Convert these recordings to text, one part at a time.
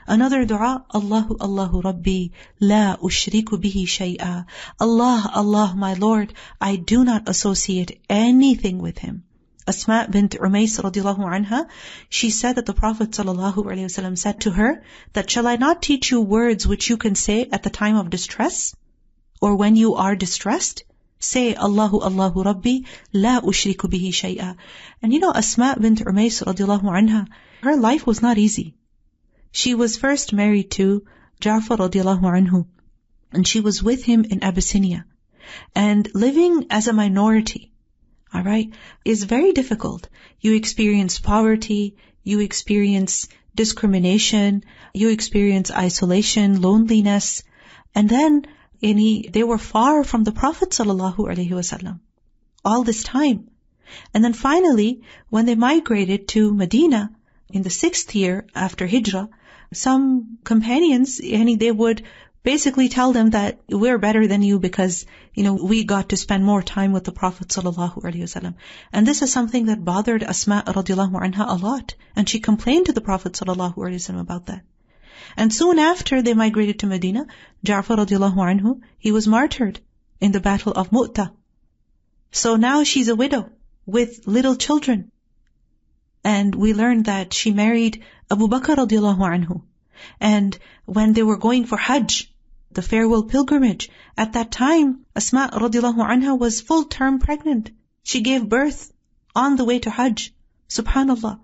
Another dua, Allahu Allahu Rabbi la ushriku bihi shay'a. Allah, Allah, my Lord, I do not associate anything with Him. Asma bint Umays radiallahu anha, she said that the Prophet ﷺ said to her that, shall I not teach you words which you can say at the time of distress? Or when you are distressed? Say, Allahu Allahu Rabbi la ushriku bihi shay'a. And Asma bint Umays radiallahu anha, her life was not easy. She was first married to Ja'far radiallahu anhu, and she was with him in Abyssinia. And living as a minority, alright, is very difficult. You experience poverty, you experience discrimination, you experience isolation, loneliness, and then they were far from the Prophet ﷺ all this time. And then finally, when they migrated to Medina in the 6th year after Hijrah, some companions, they would basically tell them that we're better than you because, we got to spend more time with the Prophet ﷺ. And this is something that bothered Asma radiallahu anha a lot. And she complained to the Prophet ﷺ about that. And soon after they migrated to Medina, Ja'far radiallahu anhu, he was martyred in the battle of Mu'tah. So now she's a widow with little children. And we learned that she married Abu Bakr radiallahu anhu. And when they were going for Hajj, the farewell pilgrimage, at that time, Asma radiallahu anha was full-term pregnant. She gave birth on the way to Hajj. Subhanallah.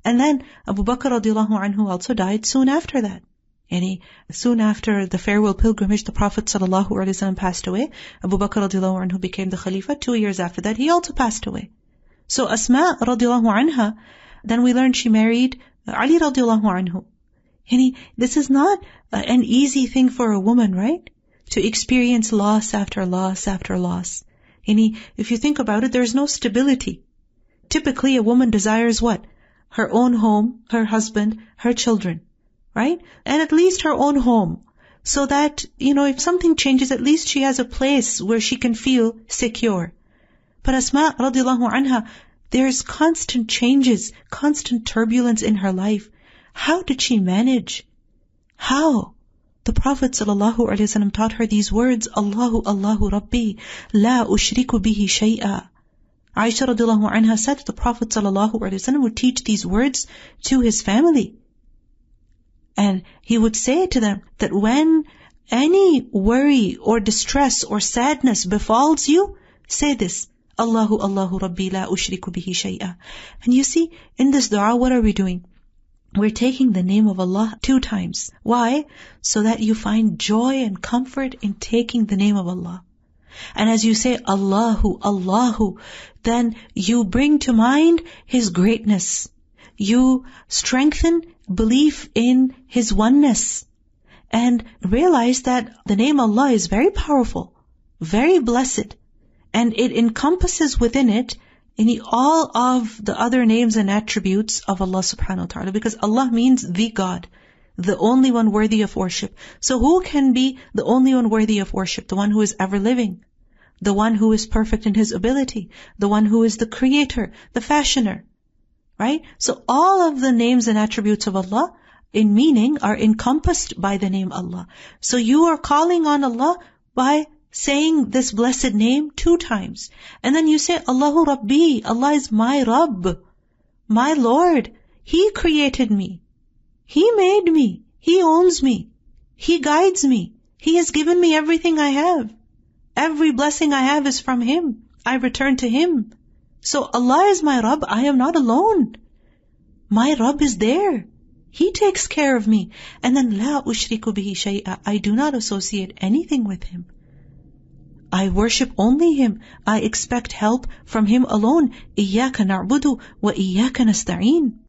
And then Abu Bakr radiallahu anhu also died soon after that. Soon after the farewell pilgrimage, the Prophet ﷺ passed away. Abu Bakr radiallahu anhu became the Khalifa. 2 years after that, he also passed away. So Asma radiallahu anha, then we learned she married Ali radiallahu anhu. This is not an easy thing for a woman, right? To experience loss after loss after loss. If you think about it, there's no stability. Typically, a woman desires what? Her own home, her husband, her children, right? And at least her own home. So that, if something changes, at least she has a place where she can feel secure. But Asma radiallahu anha, there's constant changes, constant turbulence in her life. How did she manage? How? The Prophet ﷺ taught her these words, Allahu Allahu Rabbi la ushriku bihi shay'a. Aisha radiallahu anha said the Prophet ﷺ would teach these words to his family. And he would say to them that when any worry or distress or sadness befalls you, say this, Allahu Allahu Rabbi la ushriku bihi shay'a. And you see, in this dua, what are we doing? We're taking the name of Allah 2 times. Why? So that you find joy and comfort in taking the name of Allah. And as you say Allahu, Allahu, then you bring to mind His greatness. You strengthen belief in His oneness. And realize that the name Allah is very powerful, very blessed. And it encompasses within it all of the other names and attributes of Allah subhanahu wa ta'ala. Because Allah means the God, the only one worthy of worship. So who can be the only one worthy of worship? The one who is ever living, the one who is perfect in His ability, the one who is the creator, the fashioner. Right? So all of the names and attributes of Allah in meaning are encompassed by the name Allah. So you are calling on Allah by saying this blessed name 2 times. And then you say, Allahu Rabbi, Allah is my Rabb, my Lord. He created me. He made me. He owns me. He guides me. He has given me everything I have. Every blessing I have is from Him. I return to Him. So Allah is my Rabb. I am not alone. My Rabb is there. He takes care of me. And then, La ushriku bihi shay'a. I do not associate anything with Him. I worship only Him. I expect help from Him alone. إِيَّاكَ نَعْبُدُ وَإِيَّاكَ نَسْتَعِينُ.